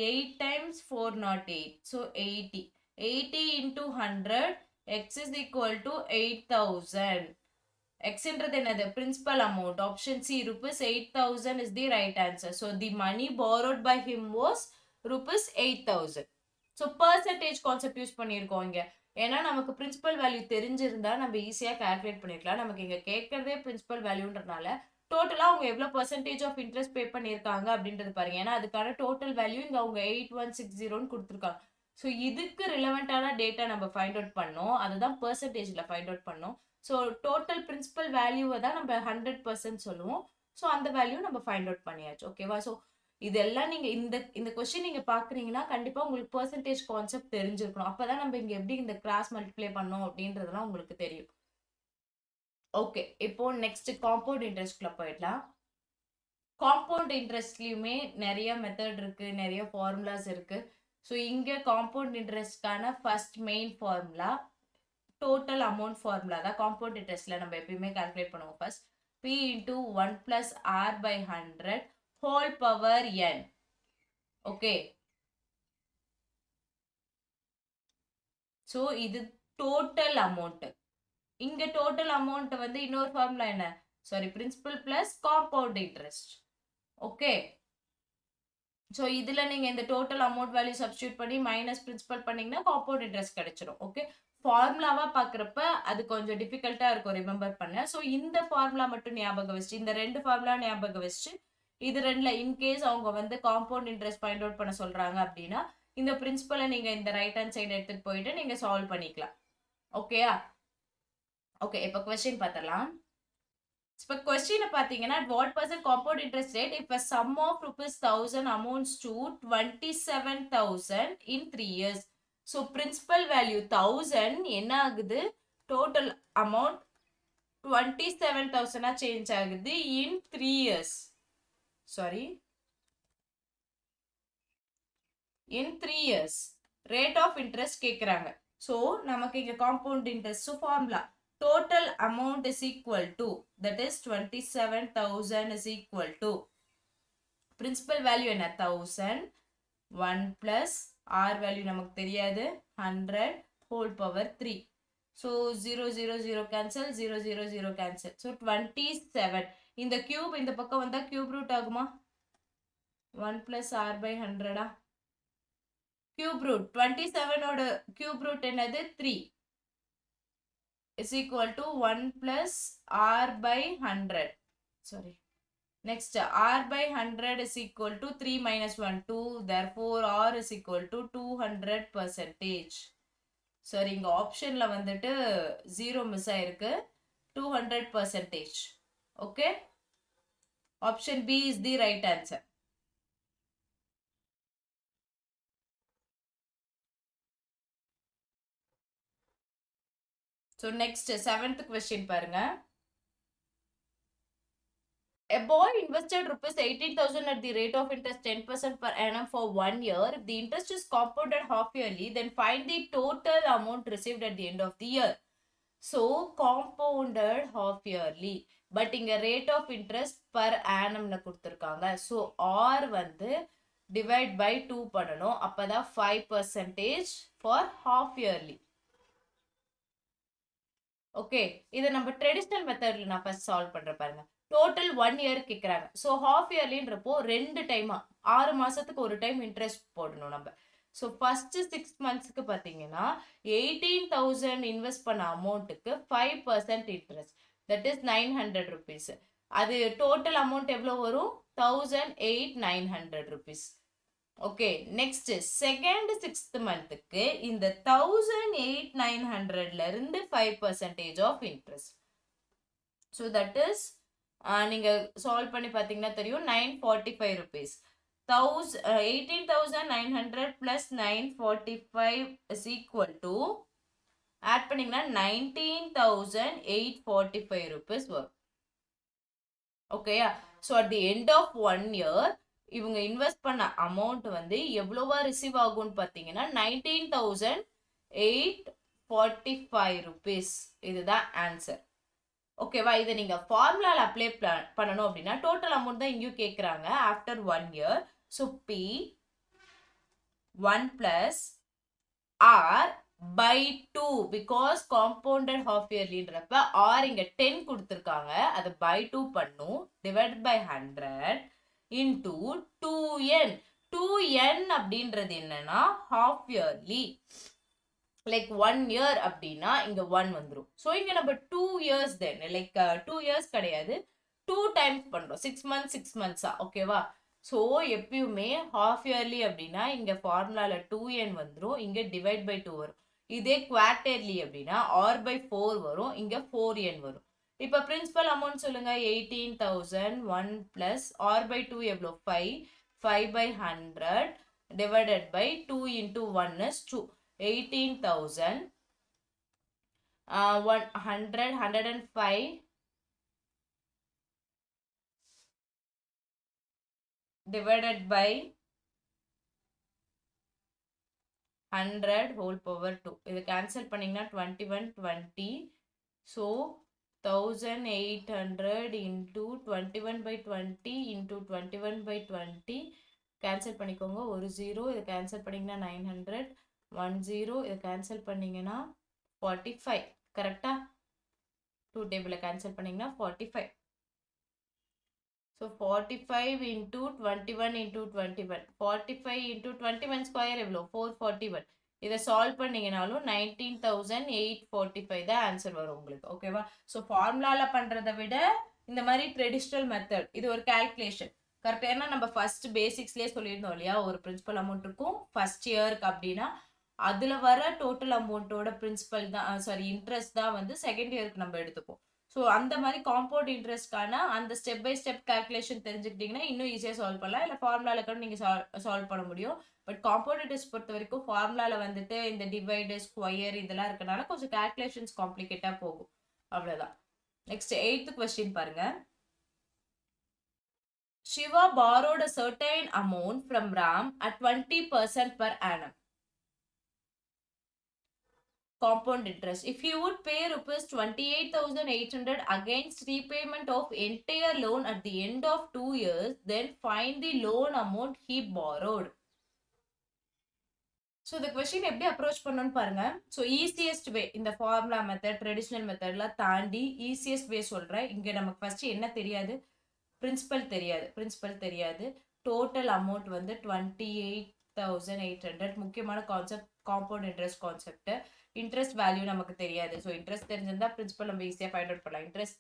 8 times 408. So 80 into 100. X is equal to 8000. Xன்றது என்னது? Principal amount. Option C rupees 8000 is the right answer. So the money borrowed by him was rupees 8000. So percentage concept use பண்ணியிருக்கோம் இங்கே. ஏன்னா நமக்கு பிரின்சிபல் வேல்யூ தெரிஞ்சிருந்தா நம்ம ஈஸியாக கால்குலேட் பண்ணிருக்கலாம். நமக்கு இங்கே கேட்கறதே பிரின்சிபல் வேல்யூன்றனால டோட்டலாக அவங்க எவ்வளோ பர்சன்டேஜ் ஆஃப் இன்ட்ரெஸ்ட் பே பண்ணியிருக்காங்க அப்படின்றது பாருங்க. ஏன்னா அதுக்கான டோட்டல் வேல்யூ இங்கே அவங்க 8160 கொடுத்துருக்காங்க. ஸோ இதுக்கு ரிலவெண்ட்டான டேட்டா நம்ம ஃபைண்ட் அவுட் பண்ணோம். அதுதான் பர்சன்டேஜில் ஃபைண்ட் அவுட் பண்ணோம். ஸோ டோட்டல் பிரின்சிபல் வேல்யூவை தான் நம்ம 100% சொல்லுவோம். ஸோ அந்த வேல்யூ நம்ம ஃபைண்ட் அவுட் பண்ணியாச்சு. ஓகேவா? ஸோ இதெல்லாம் நீங்க இந்த கொஸ்டின் நீங்க பாக்குறீங்கன்னா கண்டிப்பா உங்களுக்கு பெர்சன்டேஜ் கான்செப்ட் தெரிஞ்சிருக்கணும். அப்பதான் நம்ம இங்க எப்படி இந்த கிராஸ் மல்டிப்ளை பண்ணோம் அப்படின்றதெல்லாம் உங்களுக்கு தெரியும். ஓகே, இப்போ நெக்ஸ்ட் காம்பவுண்ட் இன்ட்ரெஸ்ட்ல போயிடலாம். காம்பவுண்ட் இன்ட்ரெஸ்ட்லயுமே நிறைய மெத்தட் இருக்கு, நிறைய ஃபார்முலாஸ் இருக்கு. ஸோ இங்க காம்பவுண்ட் இன்ட்ரெஸ்ட்கான first main formula total amount formula தான். காம்பவுண்ட் இன்ட்ரெஸ்ட்ல நம்ம எப்பயுமே கால்குலேட் பண்ணுவோம். First P into 1 plus R by 100 whole power n. Okay. So இது total amount. இங்க total amount வந்து இன்னொரு ஃபார்முலா என்ன? Sorry, principal plus compound interest. Okay. So இதுல நீங்க இந்த total amount value substitute பண்ணி minus principal பண்ணீங்கன்னா compound interest கிடைச்சிடும். Okay. ஃபார்முலாவா பாக்குறப்ப அது கொஞ்சம் டிஃபிகல்ட்டா இருக்கும் ரிமெம்பர் பண்ண. ஸோ இந்த ஃபார்முலா மட்டும் ஞாபகம் வச்சு, இந்த ரெண்டு ஃபார்முலா ஞாபகம் வச்சு, இது ரெண்டுல இன்கேஸ் அவங்க வந்து காம்பவுண்ட் இன்ட்ரெஸ்ட் ஃபைண்ட் அவுட் பண்ண சொல்றாங்க அப்படின்னா இந்த பிரின்சிபலை நீங்க இந்த ரைட் ஹேண்ட் சைடு எடுத்துட்டு போயிட்டு நீங்க சால்வ் பண்ணிக்கலாம். ஓகேயா? ஓகே, இப்போ கொஸ்டின் பார்த்தலாம். இப்போ கொஸ்டினை பார்த்தீங்கன்னா, what percent compound interest rate if a sum of ₹1000 amounts to 27,000 in 3 years. So principal value 1000 என்ன ஆகுது, டோட்டல் அமௌண்ட் 27,000 சேஞ்ச் ஆகுது in 3 years. Sorry. In 3 years. Rate of interest கேக்குறாங்க. So, நமக்கு இங்க compound interest formula. Total amount is equal to, that is 27,000 is equal to, principal value என்ன 1000, 1 plus r value நமக்கு தெரியாது 100 whole power 3. So 0 0 0 cancel, 0 0 0 cancel. So 27. இந்த cube இந்த பக்கம் வந்தா cube root ஆகுமா? 1 plus r by 100 cube root 27 ஓட cube root என்னது 3 is equal to 1 plus r by 100. Sorry. Next, r by 100 is equal to 3 minus 1, 2. Therefore, r is equal to 200%. Sorry, இங்க ஆப்ஷன்ல வந்துட்டு 0 மிஸ் ஆயிருக்கு. 200%. Okay? Option B is the right answer. So, next, 7th question பாருங்க. A boy invested rupees 18,000 at the rate of interest 10% per annum for 1 year. If the interest is compounded half yearly, then find the total amount received at the end of the year. So, compounded half yearly. But இங்க rate of interest per annum ல கொடுத்திருக்காங்க. So, R வந்து divide by 2 பண்ணணும். அப்பதான் 5% for half yearly. Okay. இது நம்ம traditional methodல நான் first solve பண்ற பாருங்க. டோட்டல் 1 இயர் கேட்குறாங்க. ஸோ ஹாஃப் இயர்லின்றப்போ 2 டைமா 6 மாசத்துக்கு ஒரு டைம் இன்ட்ரெஸ்ட் போடணும் நம்ம. ஸோ ஃபர்ஸ்ட் 6 மந்த்ஸ்க்கு பார்த்தீங்கன்னா 18,000 இன்வெஸ்ட் பண்ண அமௌண்ட்டுக்கு 5% இன்ட்ரெஸ்ட், தட் இஸ் 900 ருபீஸ். அது டோட்டல் அமௌண்ட் எவ்வளோ வரும்? 1,800 rupees. Okay, next second 6th மந்த்துக்கு இந்த 1,800ல இருந்து 5% of interest. So that is நீங்க சால்வ் பண்ணி பார்த்தீங்கன்னா தெரியும் 945 rupees. 18,900 plus 945 is equal to, add பண்ணீங்கன்னா 19,845 ருபீஸ் வரும். ஓகேயா? So at the end of 1 year இவங்க இன்வெஸ்ட் பண்ண அமௌண்ட் வந்து எவ்வளோவா ரிசீவ் ஆகும்னு பார்த்தீங்கன்னா 19,845 ருபீஸ். இதுதான் ஆன்சர். ஓகேவா? இதை நீங்க ஃபார்முலால அப்ளை பண்ணணும் அப்படின்னா டோட்டல் அமௌண்ட் தான் இங்கேயும் கேட்குறாங்க after 1 year. So P 1 plus R by 2, because compounded half இயர்லின்றப்ப ஆர் இங்க 10 கொடுத்துருக்காங்க, அதை பை 2 பண்ணும், divide by 100 into 2n. 2n அப்படின்றது என்னன்னா ஹாஃப் இயர்லி. லைக் 1 இயர் அப்படின்னா இங்க 1 வந்துடும். ஸோ இங்க நம்ம 2 இயர்ஸ் தென், லைக் 2 இயர்ஸ் கிடையாது, 2 டைம்ஸ் பண்றோம், 6 மந்த்ஸ் 6 மந்த்ஸா. ஓகேவா? ஸோ எப்பயுமே ஹாஃப் இயர்லி அப்படின்னா இங்க ஃபார்முலால 2n வந்துடும், இங்க டிவைட் பை 2 வரும். இதே குவார்டர்லி அப்படின்னா ஆர் பை 4 வரும், இங்க 4n வரும். இப்போ பிரின்சிபல் அமௌண்ட் சொல்லுங்க. 18,000 1 பிளஸ் ஆர் பை 2 எவ்வளோ? 5 5 by 100 divided by 2 into 1 is 2. 18,000 100 105 divided by 100 whole power 2. இது cancel பண்ணீங்கன்னா 21 20. So 1,800 into 21 by 20 into 21 by 20. cancel பண்ணிக்கோங்க, ஒரு 0. இது cancel பண்ணீங்கன்னா 900. 1 0. இது cancel பண்ணீங்கன்னா 45. கரெக்டா? 2 டேபிள cancel பண்ணீங்கன்னா 45. So 45 into 21 into 21. 45 into 21 square எவ்வளோ? 441. இதை சால்வ் பண்ணீங்கனாலும் 19,845 தான் ஆன்சர் வரும் உங்களுக்கு. ஓகேவா? ஸோ ஃபார்முலால பண்றதை விட இந்த மாதிரி ட்ரெடிஷ்னல் மெத்தட், இது ஒரு கால்குலேஷன் கரெக்டாக. ஏன்னா நம்ம ஃபர்ஸ்ட் பேசிக்ஸ்லேயே சொல்லியிருந்தோம் இல்லையா, ஒரு பிரின்சிபல் அமௌண்ட் இருக்கும் ஃபர்ஸ்ட் இயருக்கு அப்படின்னா அதுல வர டோட்டல் அமௌண்ட்டோட பிரின்சிபல் தான், சாரி இன்ட்ரெஸ்ட் தான் வந்து செகண்ட் இயருக்கு நம்ம எடுத்துப்போம். ஸோ அந்த மாதிரி காம்பவுண்ட் இன்ட்ரெஸ்ட்கான அந்த ஸ்டெப் பை ஸ்டெப் கால்குலேஷன் தெரிஞ்சுக்கிட்டீங்கன்னா இன்னும் ஈஸியாக சால்வ் பண்ணலாம். இல்லை ஃபார்முலாவில் கூட நீங்கள் சால்வ் பண்ண முடியும். பட் காம்பவுண்ட் இன்ட்ரெஸ்ட் பொறுத்த வரைக்கும் ஃபார்முலாவில் வந்துட்டு இந்த டிவைடு ஸ்கொயர் இதெல்லாம் இருக்கனால கொஞ்சம் கால்குலேஷன்ஸ் காம்ப்ளிகேட்டாக போகும், அவ்வளோதான். நெக்ஸ்ட் 8th கொஸ்டின் பாருங்க. Shiva borrowed a certain amount from Ram at 20% per annum. Compound interest. If he would pay rupees 28,800 against repayment of entire loan at the end of 2 years, then find the loan amount he borrowed. So இந்த question எப்படி approach பண்ணணும்னு பாருங்க. So easiest way, இந்த formula method traditional மெத்தட்லாம் தாண்டி easiest way சொல்கிறேன். இங்கே நமக்கு first என்ன தெரியாது, பிரின்சிபல் தெரியாது. டோட்டல் அமௌண்ட் வந்து 28,800. முக்கியமான concept compound interest concept. Interest value நமக்கு தெரியாது. ஸோ இன்ட்ரெஸ்ட் தெரிஞ்சிருந்தா பிரின்சிபல் நம்ம ஈஸியாக ஃபைண்ட் அவுட் பண்ணலாம். இன்ட்ரெஸ்ட்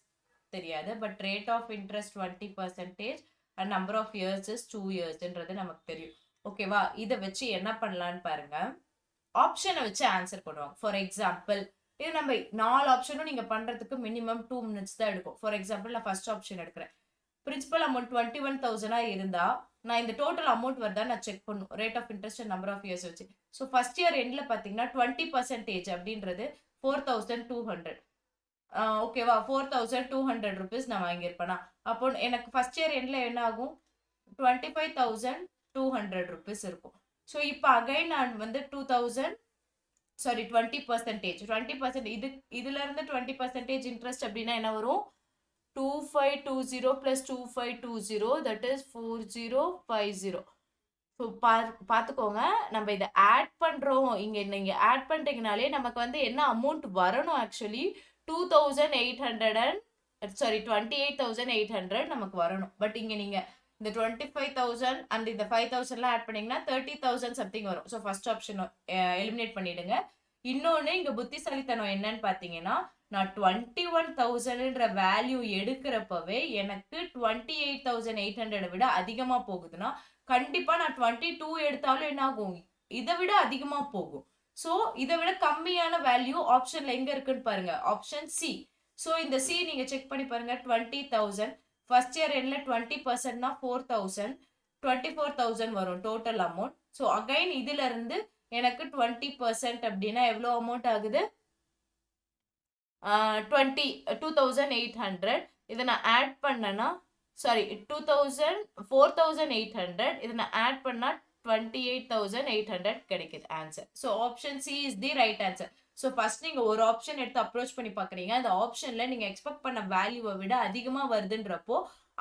தெரியாது, but rate of interest 20% and number of years is 2 இயர்ஸ்ன்றது நமக்கு தெரியும். ஓகேவா? இதை வச்சு என்ன பண்ணலான்னு பாருங்க. ஆப்ஷனை வச்சு ஆன்சர் பண்ணுவாங்க. ஃபார் எக்ஸாம்பிள், இது நம்ம 4 ஆப்ஷனும் நீங்க பண்றதுக்கு மினிமம் 2 minutes தான் எடுக்கும். ஃபார் எக்ஸாம்பிள், நான் ஃபர்ஸ்ட் ஆப்ஷன் எடுக்கிறேன். பிரின்சிபல் அமௌண்ட் 21,000 இருந்தா நான் இந்த டோட்டல் அமௌண்ட் வருதா நான் செக் பண்ணும். Rate of interest number of years வச்சு. ஸோ ஃபர்ஸ்ட் இயர் எண்ட்ல பாத்தீங்கன்னா 20% அப்படின்றது 4,200. ஓகேவா? 4,200 rupees நான் வாங்கியிருப்பேனா, அப்போ எனக்கு ஃபர்ஸ்ட் இயர் எண்ட்ல என்ன ஆகும், 25,200 rupees இருக்கும். ஸோ இப்போ அகைன் நான் வந்து 20% இதுல இருந்து 20% இன்ட்ரெஸ்ட் அப்படின்னா என்ன வரும், 2520 plus 2520 that is 4050. ஸோ பார்த்துக்கோங்க, நம்ம இதை ஆட் பண்றோம். இங்க நீங்க ஆட் பண்றீங்கனாலே நமக்கு வந்து என்ன அமௌண்ட் வரணும், ஆக்சுவலி 28,800 நமக்கு வரணும். பட் இங்க நீங்க இந்த 25,000 அண்ட் இந்த 5,000 ஆட் பண்ணீங்கன்னா 30,000 சம்திங் வரும். ஸோ ஃபர்ஸ்ட் ஆப்ஷன் எலிமினேட் பண்ணிடுங்க. இன்னொன்னு இங்க புத்திசாலித்தனம் என்னன்னு பாத்தீங்கன்னா, நான் 21,000ன்ற வேல்யூ எடுக்கிறப்பவே எனக்கு 28,800 விட அதிகமா போகுதுன்னா கண்டிப்பா நான் 22 எடுத்தாலும் என்ன ஆகும், இதை விட அதிகமா போகும். ஸோ இதை விட கம்மியான வேல்யூ ஆப்ஷன்ல எங்க இருக்குன்னு பாருங்க, ஆப்ஷன் சி. ஸோ இந்த சி நீங்க செக் பண்ணி பாருங்க. 20,000 ஃபர்ஸ்ட் இயர் எண்ட்ல 20%னா 4,000, 24,000 வரும் டோட்டல் அமௌண்ட். ஸோ அகைன் இதுல இருந்து எனக்கு 20% அப்படின்னா எவ்வளோ அமௌண்ட் ஆகுது, 2,800. இதை நான் ஆட் பண்ணனா 4,800. இதை நான் ஆட் பண்ணா 28,800 கிடைக்குது answer. So option C is the right answer. So first நீங்க ஒரு ஆப்ஷன் எடுத்து அப்ரோச் பண்ணி பாக்குறீங்க. அந்த ஆப்ஷன்ல நீங்க எக்ஸ்பெக்ட் பண்ண வேல்யூவை விட அதிகமா வருதுன்றப்போ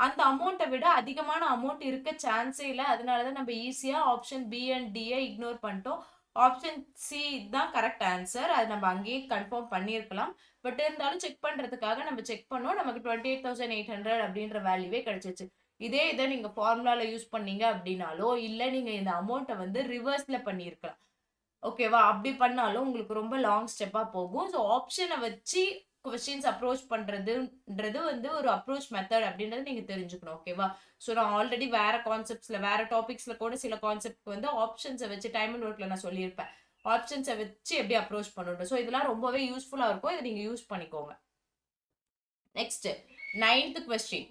அந்த அமௌண்ட்டை விட அதிகமான அமௌண்ட் இருக்க சான்ஸே இல்லை. அதனாலதான் நம்ம ஈஸியா ஆப்ஷன் பி அண்ட் டியை இக்னோர் பண்ணிட்டோம். ஆப்ஷன் சி தான் கரெக்ட் ஆன்சர். அது நம்ம அங்கேயே கன்ஃபார்ம் பண்ணியிருக்கலாம். பட் இருந்தாலும் செக் பண்றதுக்காக நம்ம செக் பண்ணோம். நமக்கு 28,800 அப்படின்ற வேல்யூவே கிடைச்சிச்சு. இதை நீங்க ஃபார்முலால யூஸ் பண்ணீங்க அப்படின்னாலோ இல்ல நீங்க இந்த அமௌண்ட்டை வந்து ரிவர்ஸ்ல பண்ணியிருக்கலாம். ஓகேவா? அப்படி பண்ணாலும் உங்களுக்கு ரொம்ப லாங் ஸ்டெப்பா போகும். ஸோ ஆப்ஷனை வச்சு கொஸ்டின்ஸ் அப்ரோச் பண்றதுன்றது வந்து ஒரு அப்ரோச் மெத்தட் அப்படின்றது நீங்க தெரிஞ்சுக்கணும். ஓகேவா? ஸோ நான் ஆல்ரெடி வேற கான்செப்ட்ஸ்ல வேற டாபிக்ஸ்ல கூட சில கான்செப்ட் வந்து ஆப்ஷன்ஸை வச்சு டைம் அண்ட் ஒர்க்ல நான் சொல்லியிருப்பேன். ஆப்ஷன்ஸை வச்சு எப்படி அப்ரோச் பண்ணணும். ஸோ இதெல்லாம் ரொம்பவே யூஸ்ஃபுல்லா இருக்கும். இதை நீங்க யூஸ் பண்ணிக்கோங்க. நெக்ஸ்ட் 9th question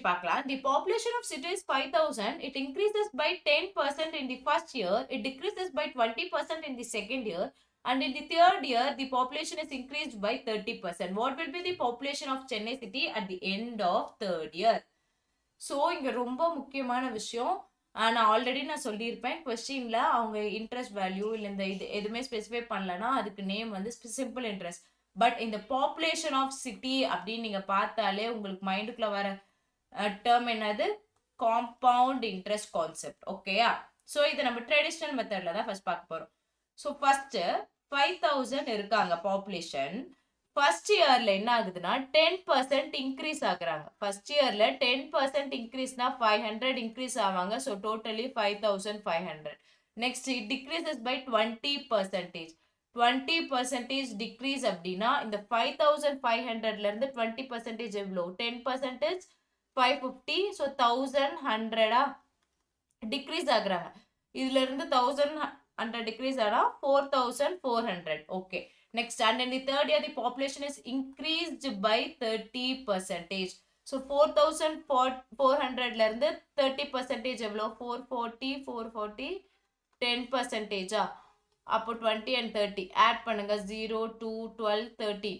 பார்க்கலாம். The population of city is 5,000. It increases by 10% in the first year. It decreases by 20% in the second year. And in the third year, the population is increased by 30%. What will be the population of Chennai city at the end of third year? So, இங்க ரொம்ப முக்கியமான விஷயம். நான் already நான் சொல்லியிருப்பேன், கொஸ்டின்ல அவங்க interest value இல்லை இந்த இது எதுவுமே ஸ்பெசிஃபை பண்ணலன்னா அதுக்கு நேம் வந்து சிம்பிள் இன்ட்ரெஸ்ட். பட் இந்த பாப்புலேஷன் ஆஃப் சிட்டி அப்படின்னு நீங்க பார்த்தாலே உங்களுக்கு மைண்டுக்குள்ள வர டேர்ம் என்னது, காம்பவுண்ட் இன்ட்ரெஸ்ட் கான்செப்ட். ஓகேயா? ஸோ இதை நம்ம ட்ரெடிஷ்னல் மெத்தட்ல தான் ஃபர்ஸ்ட் பார்க்க போறோம். ஸோ ஃபர்ஸ்ட் 5,000 இருக்காங்க பாப்புலேஷன். ஃபர்ஸ்ட் இயர்ல என்ன ஆகுதுன்னா 10% இன்க்ரீஸ் ஆகுறாங்க. ஃபர்ஸ்ட் இயர்ல 10% இன்க்ரீஸ்னா 500 இன்க்ரீஸ் ஆவாங்க. So totally 5,500. Next it decreases by 20%. 20% decrease அப்படின்னா இந்த 5,500ல இருந்து 20% எவ்வளோ, 10% 550. ஸோ 1,100 டிக்ரீஸ் ஆகுறாங்க. இதுல இருந்து 1,100 டிக்ரீஸ் ஆனா 4,400. Okay. Next, and in the third year, the population is increased by 30%. So 4,400ல இருந்து 30% எவ்வளோ, 440, 10%. அப்போ 20 and 30 ஆட் பண்ணுங்க. 0, 2, 12, 30.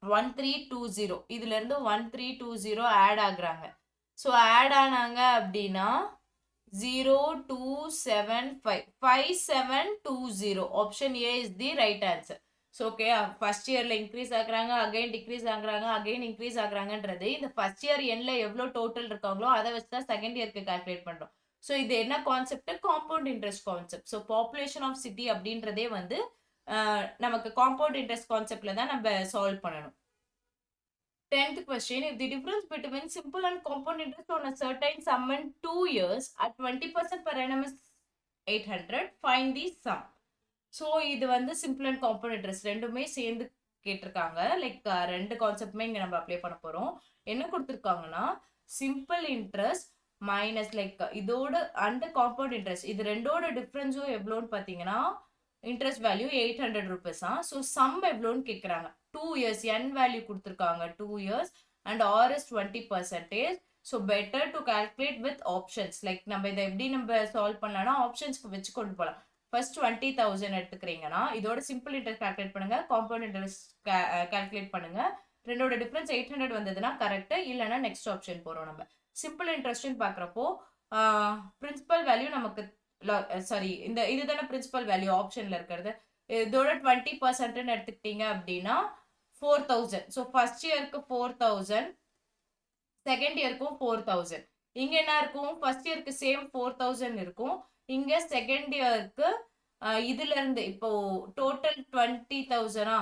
1320 இதுல இருந்து 1320 ஆட் ஆகுறாங்க. ஸோ ஆட் ஆனாங்க அப்படின்னா 0275 5720. Option A is the right answer. So okay, first இயர்ல இன்க்ரீஸ் ஆகுறாங்க, அகைன் டிக்ரீஸ் ஆகுறாங்க, அகைன் இன்க்ரீஸ் ஆகுறாங்கன்றது இந்த ஃபர்ஸ்ட் இயர் எண்ட்ல எவ்வளோ டோட்டல் இருக்காங்களோ அதை வச்சு தான் செகண்ட் இயர்க்கு கால்குலேட் பண்றோம். ஸோ இது என்ன concept? Compound interest concept. So population of city அப்படின்றதே வந்து நமக்கு காம்பவுண்ட் இன்ட்ரெஸ்ட் கான்செப்ட்ல தான் நம்ம சால்வ் பண்ணணும். 10th question, if the difference between simple and compound interest on a certain sum in 2 years at 20% per annum is 800, find the sum. So இது வந்து simple and compound interest ரெண்டுமே சேர்ந்து கேட்டிருக்காங்க. Like ரெண்டு கான்செப்டுமே இங்கே நம்ம அப்ளை பண்ண போகிறோம். என்ன கொடுத்துருக்காங்கன்னா சிம்பிள் இன்ட்ரெஸ்ட் மைனஸ் லைக் இதோட அண்ட் காம்பவுண்ட் இன்ட்ரெஸ்ட் இது ரெண்டோட டிஃப்ரென்ஸும் எவ்வளோன்னு பார்த்தீங்கன்னா இன்ட்ரெஸ்ட் வேல்யூ 800 ருபீஸா. ஸோ சம் எவ்வளோன்னு கேட்குறாங்க. 2 years n வேல்யூ கொடுத்துருக்காங்க 2 years and r is 20%. So better to calculate with options. Like நம்ம இதை எப்படி நம்ம சால்வ் பண்ணலாம்னா ஆப்ஷன்ஸ்க்கு வச்சு கொண்டு போகலாம். ஃபர்ஸ்ட் 20,000 எடுத்துக்கிறீங்கன்னா இதோட சிம்பிள் இன்ட்ரெஸ்ட் கால்குலேட் பண்ணுங்க, காம்பவுண்ட் இன்ட்ரெஸ்ட் கால்குலேட் பண்ணுங்க. ரெண்டோட டிஃபரன்ஸ் 800 வந்ததுன்னா கரெக்ட், இல்லைன்னா நெக்ஸ்ட் ஆப்ஷன் போறோம். நம்ம சிம்பிள் இன்ட்ரெஸ்ட்னு பார்க்குறப்போ பிரின்சிபல் வேல்யூ நமக்கு சாரி இந்த இதுதானே பிரின்சிபல் வேல்யூ ஆப்ஷன்ல இருக்கிறது. இதோட 20% எடுத்துக்கிட்டீங்க அப்படின்னா 4000. ஸோ ஃபர்ஸ்ட் இயருக்கு 4000, செகண்ட் இயருக்கும் 4000. இங்க என்ன இருக்கும்? ஃபர்ஸ்ட் இயருக்கு சேம் 4000 இருக்கும். இங்க செகண்ட் இயருக்கு இதுல இருந்து இப்போ டோட்டல் 20,000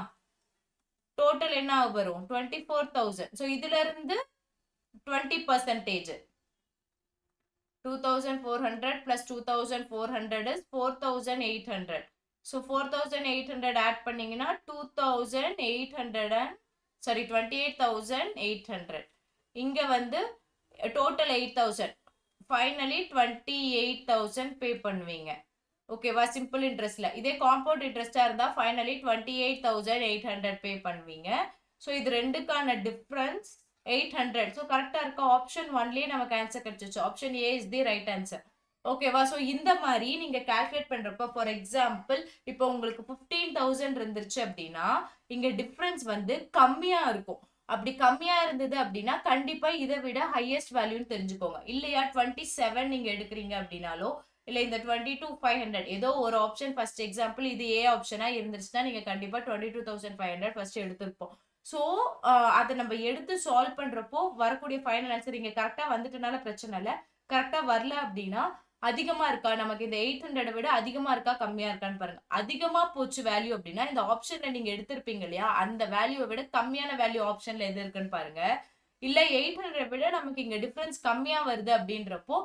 டோட்டல் என்ன வரும்? 24,000. ஸோ இதுல இருந்து 20% 2400 plus 2400 is 4800. ஸோ 4800 ஆட் பண்ணீங்கன்னா 28,800. இங்க வந்து டோட்டல் 8,000. ஃபைனலி 28,000 பே பண்ணுவீங்க. ஓகேவா? சிம்பிள் இன்ட்ரெஸ்ட்ல. இதே காம்பவுண்ட் இன்ட்ரெஸ்டா இருந்தா ஃபைனலி 28,800 பே பண்ணுவீங்க. ஸோ இது ரெண்டுக்கான டிஃபரன்ஸ் 800. ஸோ கரெக்டா இருக்க ஆப்ஷன் 1லயே நமக்கு ஆன்சர் கிடைச்சிச்சு. Option A is the right answer. ஓகேவா? ஸோ இந்த மாதிரி நீங்க கால்குலேட் பண்றப்ப ஃபார் எக்ஸாம்பிள் இப்போ உங்களுக்கு 15,000 இருந்துருச்சு அப்படின்னா இங்க டிஃபரன்ஸ் வந்து கம்மியா இருக்கும். அப்படி கம்மியா இருந்தது அப்படின்னா கண்டிப்பா இதை விட ஹையஸ்ட் வேல்யூன்னு தெரிஞ்சுக்கோங்க. இல்லையா 27 நீங்க எடுக்கிறீங்க அப்படின்னாலோ இல்ல இந்த 22,500 ஏதோ ஒரு ஆப்ஷன் ஃபர்ஸ்ட் எக்ஸாம்பிள் இது ஏ ஆப்ஷனா இருந்துச்சுன்னா நீங்க கண்டிப்பா 22,500 ஃபர்ஸ்ட் எடுத்திருப்போம். ஸோ அதை நம்ம எடுத்து சால்வ் பண்றப்போ வரக்கூடிய ஃபைனல் ஆன்சர் இங்க கரெக்டா வந்துட்டனால பிரச்சனை இல்லை. கரெக்டா வரல அப்படின்னா அதிகமா இருக்கா, நமக்கு இந்த 800 விட அதிகமா இருக்கா கம்மியா இருக்கான்னு பாருங்க. அதிகமா போச்சு வேல்யூ அப்படின்னா இந்த ஆப்ஷன்ல நீங்க எடுத்திருப்பீங்க இல்லையா, அந்த வேல்யூவை விட கம்மியான வேல்யூ ஆப்ஷன்ல எது இருக்குன்னு பாருங்க. இல்ல 800 விட நமக்கு இங்க டிஃபரன்ஸ் கம்மியா வருது அப்படின்றப்போ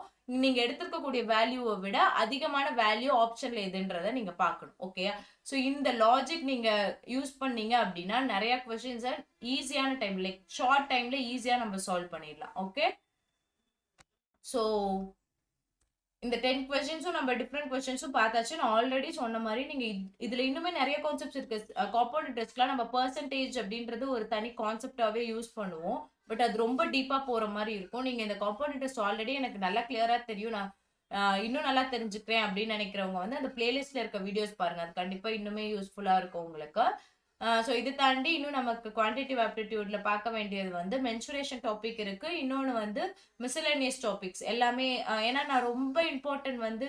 நீங்க எடுத்திருக்கக்கூடிய வேல்யூவை விட அதிகமான வேல்யூ ஆப்ஷன்ல எதுன்றத நீங்க பார்க்கணும். ஓகேயா? ஸோ இந்த லாஜிக் நீங்க யூஸ் பண்ணீங்க அப்படின்னா நிறைய கொஸ்டின்ஸை ஈஸியான டைம் லைக் ஷார்ட் டைம்ல ஈஸியா நம்ம சால்வ் பண்ணிடலாம். ஓகே, ஸோ இந்த 10 கொஸ்டின்ஸும் நம்ம டிஃப்ரெண்ட் கொஸ்டின்ஸும் பார்த்தாச்சு. நான் ஆல்ரெடி சொன்ன மாதிரி நீங்க இதுல இன்னுமே நிறைய கான்செப்ட்ஸ் இருக்கு. காம்பவுண்ட் இன்ட்ரெஸ்ட்லாம் நம்ம பெர்சன்டேஜ் அப்படின்றது ஒரு தனி கான்செப்டாவே யூஸ் பண்ணுவோம். பட் அது ரொம்ப டீப்பா போற மாதிரி இருக்கும். நீங்க இந்த காம்பவுண்ட் இன்ட்ரெஸ்ட் ஆல்ரெடி எனக்கு நல்லா கிளியரா தெரியும், நான் இன்னும் நல்லா தெரிஞ்சுக்கிறேன் அப்படின்னு நினைக்கிறவங்க வந்து அந்த பிளேலிஸ்ட்ல இருக்க வீடியோஸ் பாருங்க. அது கண்டிப்பா இன்னுமே யூஸ்ஃபுல்லா இருக்கும் உங்களுக்கு. ஸோ இது தாண்டி இன்னும் நமக்கு குவான்டிட்டிவ் ஆப்டிடியூட்ல பார்க்க வேண்டியது வந்து மென்சுரேஷன் டாபிக் இருக்கு. இன்னொன்று வந்து மிஸ்சலேனியஸ் டாபிக்ஸ் எல்லாமே. ஏன்னா நான் ரொம்ப இம்பார்ட்டன்ட் வந்து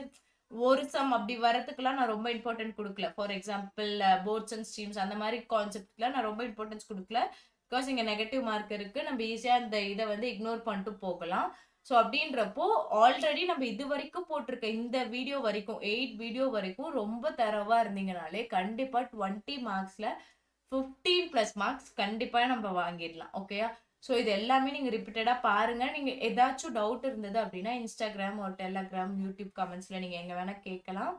ஒரு சம் அப்படி வரதுக்குலாம் நான் ரொம்ப இம்பார்ட்டன்ட் கொடுக்கல. For example boats and streams அந்த மாதிரி கான்செப்ட்லாம் நான் ரொம்ப இம்பார்ட்டன்ஸ் கொடுக்கல. பிகாஸ் இங்கே நெகட்டிவ் மார்க் இருக்கு, நம்ம ஈஸியாக அந்த இதை வந்து இக்னோர் பண்ணிட்டு போகலாம். ஸோ அப்படின்றப்போ ஆல்ரெடி நம்ம இது வரைக்கும் போட்டிருக்க இந்த வீடியோ வரைக்கும் 8 வீடியோ வரைக்கும் ரொம்ப தரவா இருந்தீங்கனாலே கண்டிப்பா 20 மார்க்ஸ்ல 15+ மார்க்ஸ் கண்டிப்பா நம்ம வாங்கிடலாம். ஓகேயா? ஸோ இது எல்லாமே நீங்க ரிப்பீட்டடா பாருங்க. நீங்க ஏதாச்சும் டவுட் இருந்தது அப்படின்னா இன்ஸ்டாகிராம் ஒரு டெலகிராம் யூடியூப் கமெண்ட்ஸ்ல நீங்க எங்க வேணா கேட்கலாம்.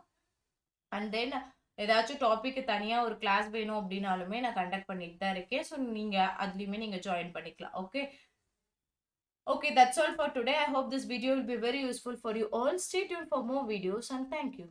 அண்ட் தென் ஏதாச்சும் டாபிக் தனியா ஒரு கிளாஸ் வேணும் அப்படின்னாலுமே நான் கண்டக்ட் பண்ணிட்டு தான் இருக்கேன். ஸோ நீங்க அதுலயுமே நீங்க ஜாயின் பண்ணிக்கலாம். Okay, that's all for today. I hope this video will be very useful for you all. Stay tuned for more videos and thank you.